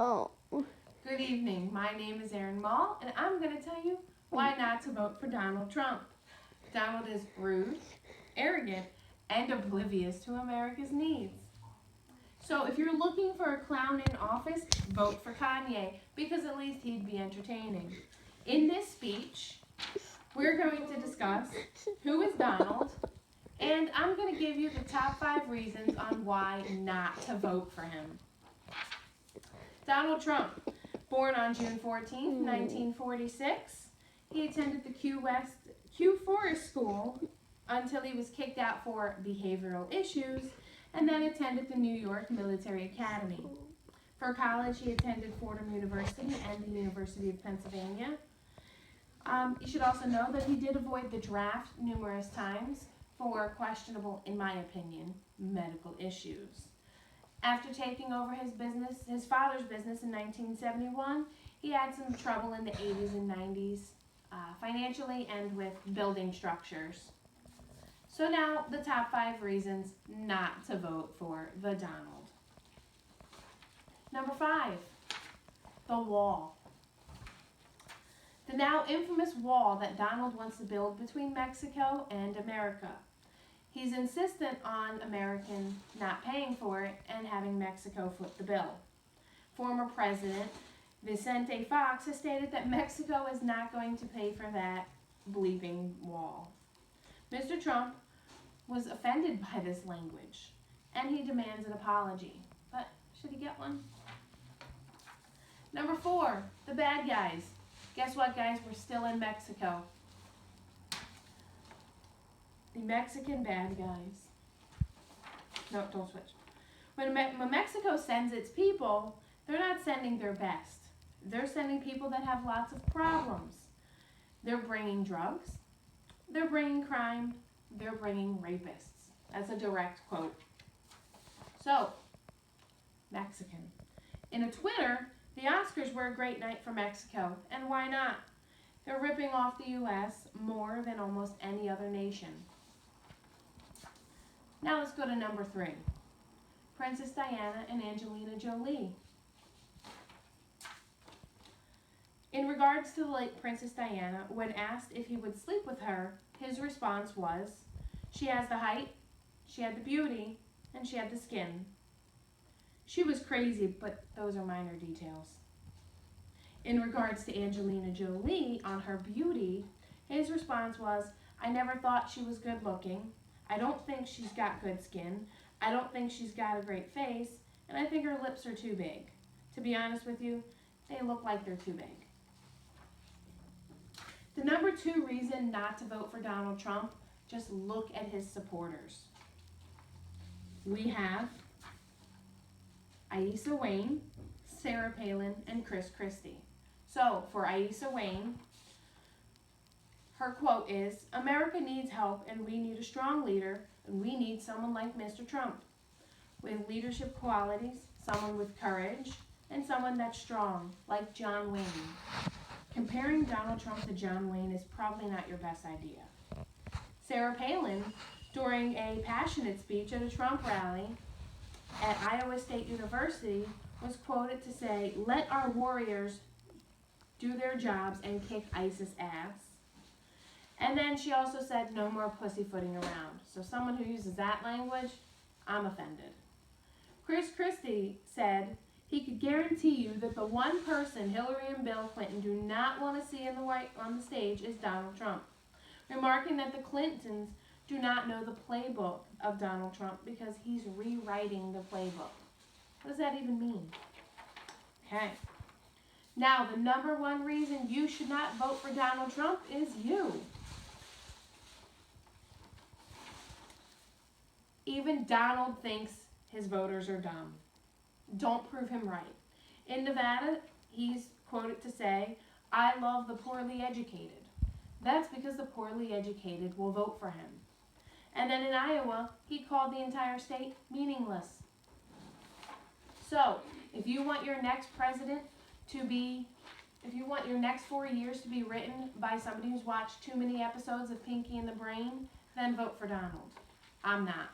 Oh. Good evening. My name is Erin Mall, and I'm going to tell you why not to vote for Donald Trump. Donald is rude, arrogant, and oblivious to America's needs. So if you're looking for a clown in office, vote for Kanye, because at least he'd be entertaining. In this speech, we're going to discuss who is Donald, and I'm going to give you the top 5 reasons on why not to vote for him. Donald Trump, born on June 14, 1946, he attended the Q Forest School until he was kicked out for behavioral issues, and then attended the New York Military Academy. For college, he attended Fordham University and the University of Pennsylvania. You should also know that he did avoid the draft numerous times for questionable, in my opinion, medical issues. After taking over his father's business in 1971, he had some trouble in the 80s and 90s, financially and with building structures. So now, the top 5 reasons not to vote for the Donald. Number 5, the wall. The now infamous wall that Donald wants to build between Mexico and America. He's insistent on Americans not paying for it and having Mexico foot the bill. Former President Vicente Fox has stated that Mexico is not going to pay for that bleeping wall. Mr. Trump was offended by this language, and he demands an apology. But should he get one? Number 4, the bad guys. Guess what, guys? We're still in Mexico. The Mexican bad guys. No, don't switch. When Mexico sends its people, they're not sending their best. They're sending people that have lots of problems. They're bringing drugs. They're bringing crime. They're bringing rapists. That's a direct quote. So, Mexican. In a Twitter, the Oscars were a great night for Mexico, and why not? They're ripping off the U.S. more than almost any other nation. Now let's go to number 3. Princess Diana and Angelina Jolie. In regards to the late Princess Diana, when asked if he would sleep with her, his response was, she has the height, she had the beauty, and she had the skin. She was crazy, but those are minor details. In regards to Angelina Jolie on her beauty, his response was, I never thought she was good looking. I don't think she's got good skin. I don't think she's got a great face. And I think her lips are too big. To be honest with you, they look like they're too big. The number 2 reason not to vote for Donald Trump, just look at his supporters. We have Aissa Wayne, Sarah Palin, and Chris Christie. So, for Aissa Wayne, her quote is, America needs help and we need a strong leader, and we need someone like Mr. Trump with leadership qualities, someone with courage, and someone that's strong, like John Wayne. Comparing Donald Trump to John Wayne is probably not your best idea. Sarah Palin, during a passionate speech at a Trump rally at Iowa State University, was quoted to say, let our warriors do their jobs and kick ISIS ass. And then she also said, no more pussyfooting around. So someone who uses that language, I'm offended. Chris Christie said he could guarantee you that the one person Hillary and Bill Clinton do not want to see on the stage is Donald Trump, remarking that the Clintons do not know the playbook of Donald Trump because he's rewriting the playbook. What does that even mean? Okay. Now, the number 1 reason you should not vote for Donald Trump is you. Even Donald thinks his voters are dumb. Don't prove him right. In Nevada, he's quoted to say, I love the poorly educated. That's because the poorly educated will vote for him. And then in Iowa, he called the entire state meaningless. So, if you want your next president to be, if you want your next 4 years to be written by somebody who's watched too many episodes of Pinky and the Brain, then vote for Donald. I'm not.